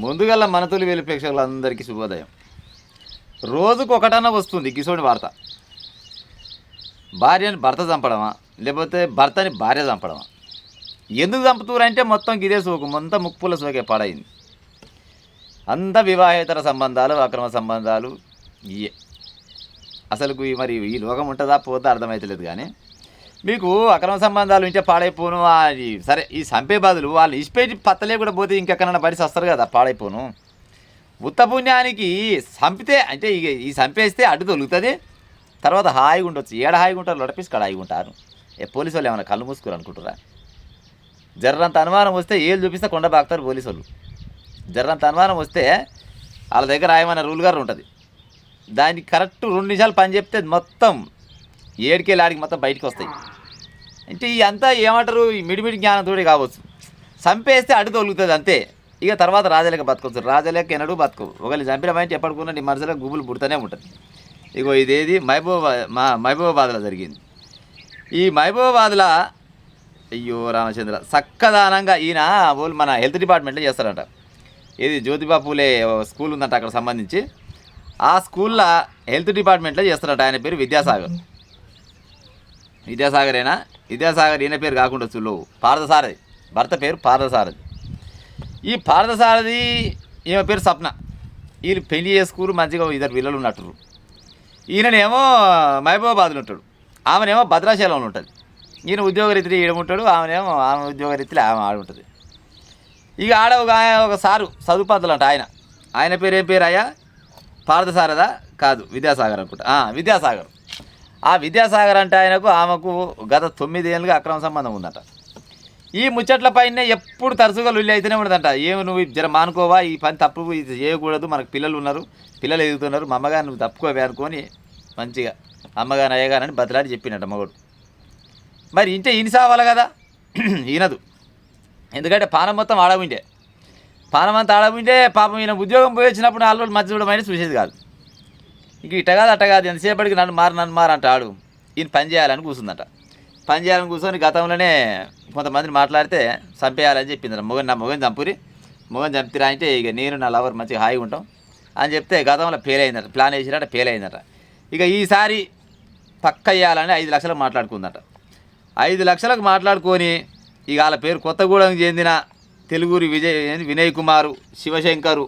ముందుగల మనతులు వెలు ప్రేక్షకులందరికీ శుభోదయం. రోజుకు ఒకటన్నా వస్తుంది కిసోని వార్త. భార్యని భర్త చంపడమా, లేకపోతే భర్తని భార్య చంపడమా? ఎందుకు చంపుతారంటే మొత్తం గిదే సోకు, మొత్తం ముక్కుల సోకే పాడైంది. అంత వివాహేతర సంబంధాలు, అక్రమ సంబంధాలు ఇయే. అసలుకు మరి ఈ లోకం ఉంటుందా పోతా అర్థమవుతలేదు. కానీ మీకు అక్రమ సంబంధాలు ఉంటే పాడైపోను. అది సరే, ఈ చంపే బదులు వాళ్ళు ఇసిపేటి పత్తలే కూడా పోతే ఇంకెక్కడన్నా పడి వస్తారు కదా, పాడైపోను. ఉత్తపుణ్యానికి చంపితే అంటే ఈ చంపేస్తే అడ్డు తొలుగుతుంది, తర్వాత హాయిగా ఉండొచ్చు. ఏడ హాయిగా ఉంటారు, లొడపీసి కాడ హాయిగా ఉంటారు. పోలీసు వాళ్ళు ఏమైనా కళ్ళు మూసుకుని అనుకుంటారా? జర్రంత అనుమానం వస్తే ఏళ్ళు చూపిస్తే కొండ బాగుతారు పోలీసు వాళ్ళు. జర్రంత అనుమానం వస్తే వాళ్ళ దగ్గర ఆయమైన రూల్ గారు ఉంటుంది. దానికి కరెక్ట్ 2 నిమిషాలు పని చెప్తే మొత్తం ఏడికెళ్ళి ఆడికి మొత్తం బయటికి వస్తాయి. అంటే ఈ అంతా ఏమంటారు, ఈ మిడిమిడి జ్ఞానంతోడే కావచ్చు. చంపేస్తే అడ్డు తొలుగుతుంది అంతే. ఇక తర్వాత రాజలేక బతకొచ్చు. రాజలేక ఎన్నడూ బతుకు. ఒకళ్ళు చంపినమైతే ఎప్పటికున్నా నీ మనసులో గుబులు పుడుతూనే ఉంటుంది. ఇగో ఇదేది మహబూబాబాద్లో జరిగింది. ఈ మహబూబాబాద్లో అయ్యో రామచంద్ర చక్కదానంగా ఈయన వాళ్ళు మన హెల్త్ డిపార్ట్మెంట్లో చేస్తారంట. ఇది జ్యోతిబా పూలే స్కూల్ ఉందంట అక్కడ సంబంధించి. ఆ స్కూల్లో హెల్త్ డిపార్ట్మెంట్లో చేస్తారంట. ఆయన పేరు విద్యాసాగరేనా? విద్యాసాగర్ ఈయన పేరు కాకుండా చూలో పార్థసారథి, భర్త పేరు పార్థసారథి. ఈ పార్థసారథి ఈమె పేరు సప్న. వీళ్ళు పెళ్లి చేసుకురు, మంచిగా 2 పిల్లలు ఉన్నట్టు. ఈయననేమో మహబూబాబాద్లో ఉంటాడు, ఆమెనేమో భద్రాచలంలో ఉంటుంది. ఈయన ఉద్యోగరీత్యా ఈడ ఉంటాడు, ఆమె ఉద్యోగరీత్యా ఆమె ఆడ ఉంటుంది. ఇక ఆడ ఒక సారు చదువుపద్దులు అంట. ఆయన పేరు ఏం పేరు అయ్యా? పార్థసారథా? కాదు, విద్యాసాగర్ అనుకుంటా. విద్యాసాగర్. ఆ విద్యాసాగర్ అంటే ఆమెకు గత 9 ఏళ్ళుగా అక్రమ సంబంధం ఉందంట. ఈ ముచ్చట్ల పైనే ఎప్పుడు తరచుగా లొల్లి అయితేనే ఉండదంట. ఏమి నువ్వు జర మానుకోవా, ఈ పని తప్పు, ఇది చేయకూడదు, మనకు పిల్లలు ఉన్నారు, పిల్లలు ఎదుగుతున్నారు, మా అమ్మగారు నువ్వు తప్పుకోవే అనుకొని మంచిగా అమ్మగారు అయ్యగారని బతిలాడి చెప్పినట్ట మగడు. మరి ఇంటే ఈయన సావాలి కదా, ఈయనదు. ఎందుకంటే పానం మొత్తం ఆడవుంటే, పానం అంతా ఆడవుంటే పాపం ఈయన ఉద్యోగం పోయి వచ్చినప్పుడు 4 రోజులు మధ్య చూడమైనా చూసేది కాదు. ఇక ఇట్ట కాదు అట్ట కాదు, ఎంతసేపటికి నన్ను మారు అంటాడు. ఈయన పని చేయాలని కూర్చుందట. పని చేయాలని కూర్చొని గతంలోనే కొంతమందిని మాట్లాడితే చంపేయాలని చెప్పిందట. నా మొగని చంపురి, మొగని చంపిరా అంటే ఇక నేను నా లవర్ మంచిగా హాయిగా ఉంటాం అని చెప్తే గతంలో ఫెయిల్ అయిందట. ప్లాన్ వేసినట్ట ఫెయిల్ అయిందట. ఇక ఈసారి పక్క వేయాలని 5 లక్షలకు మాట్లాడుకుందట. 5 లక్షలకు మాట్లాడుకొని ఇక వాళ్ళ పేరు కొత్తగూడెంకి చెందిన తెలుగురి వినయ్ కుమారు శివశంకరు,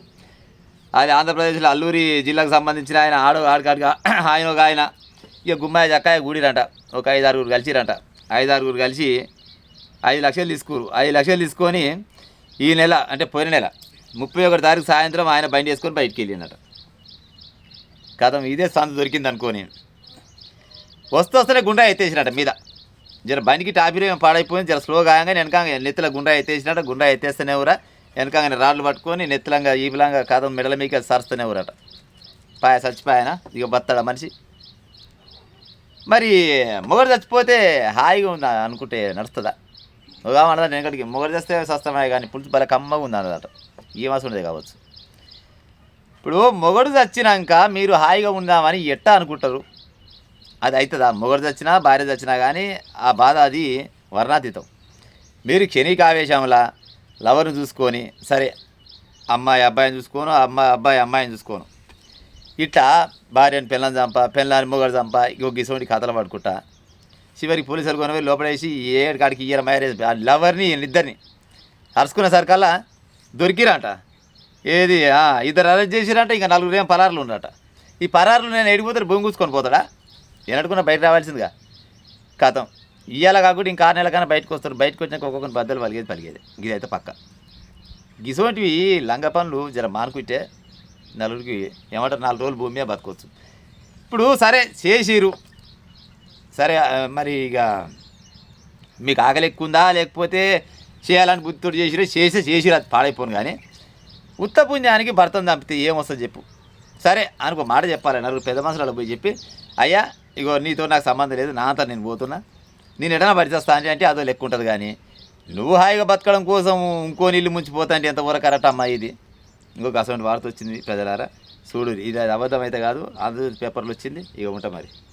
అది ఆంధ్రప్రదేశ్లో అల్లూరి జిల్లాకు సంబంధించిన ఆయన. ఆయన ఒక ఆయన. ఇక గుమ్మాయి చక్కాయ గూడిరంట. ఒక 5-6 కలిసిరంట. 5-6 కలిసి 5 లక్షలు తీసుకోరు. 5 లక్షలు తీసుకొని ఈ నెల అంటే పోయిన నెల 31 తారీఖు సాయంత్రం ఆయన బండి వేసుకొని బయటికి వెళ్ళిందట. కథం ఇదే సంత దొరికింది అనుకోని వస్తూనే గుండా ఎత్తేసినట్ట మీద. జర బండికి టాపిరేమో పాడైపోయింది. జర స్లోగా గాయంగా వెనక నెత్తిలో గుండా ఎత్తేసినట్ట. గుండా ఎత్తేస్తేనే ఊరా వెనకంగా రాళ్ళు పట్టుకొని నెత్తిలంగా ఈపిలంగా కథం మెడల మీకు సరుస్తూనే ఊరట. చచ్చిపోయానా ఇక బతాడా మనిషి. మరి మొగడు చచ్చిపోతే హాయిగా ఉందా అనుకుంటే నడుస్తుందా? మొగమన్నదా వెనకడికి మొగడు చేస్తే సస్తమే, కానీ పులుసు బల కమ్మగా ఉంది అన్నదట. ఈ మాసం ఉండేది కావచ్చు. ఇప్పుడు మొగడు చచ్చినాక మీరు హాయిగా ఉందామని ఎట్టా అనుకుంటారు? అది అవుతుందా? మొగడు చచ్చినా భార్య చచ్చినా కానీ ఆ బాధ అది వర్ణాతీతం. మీరు క్షణిక ఆవేశంలా లవర్ని చూసుకొని, సరే అమ్మాయి అబ్బాయిని చూసుకోను, అబ్బాయి అమ్మాయిని చూసుకోను, ఇట్లా భార్యని పెళ్ళాన్ని మొగడు చంప ఇంకో గిసోటి కథలు పడుకుంటా చివరికి పోలీసులు కొని లోపడేసి కాడికి ఇయ్యర మ్యారేజ్ లవర్ని ఇద్దరిని అరుచుకునే సరికల్లా దొరికిరంట. ఏది 2 అరెస్ట్ చేసిరంట. ఇంకా 4 ఏం పరారులు ఉండట. ఈ పరారులు నేను ఎడిపోతాడు, భూమి కూర్చుకొని పోతాడా? ఎనడుకున్నా బయట రావాల్సిందిగా. కథం ఇయ్యాల కాకుండా ఇంకా 6 నెలల కన్నా బయటకు వస్తారు. బయటకు వచ్చినాక ఒక్కొక్కరిని బద్దలు పలిగేది. ఇదైతే పక్క. గిసోటివి లంగ పనులు జర మానుకుంటే నలుగురికి ఏమంటారు 4 రోజులు భూమి మీద బతకొచ్చు. ఇప్పుడు సరే చేసిరు, సరే మరి ఇక మీకు ఆకలి ఎక్కువ ఉందా, లేకపోతే చేయాలని బుద్ధితో చేసిరు అది పాడైపోను. కానీ ఉత్తపుణ్యానికి భర్తను చంపితే ఏమొస్తుంది చెప్పు? సరే అనుకో మాట చెప్పాలి. 4 పెద్ద మనుషులలో పోయి చెప్పి, అయ్యా ఇగో నీతో నాకు సంబంధం లేదు, నా అంతా నేను పోతున్నా, నేను ఎటన్నా పడిచేస్తా అంటే అదో లెక్క ఉంటుంది. కానీ నువ్వు హాయిగా బతకడం కోసం ఇంకో నీళ్ళు ముంచిపోతా అంటే ఎంతవరకు కరెక్ట్ అమ్మా? ఇది ఇంకొక అసలు వార్త వచ్చింది ప్రజలారా చూడు. ఇది అబద్ధం అయితే కాదు, ఆంధ్రప్రదేశ్ పేపర్లు వచ్చింది. ఇక ఉంటా మరి.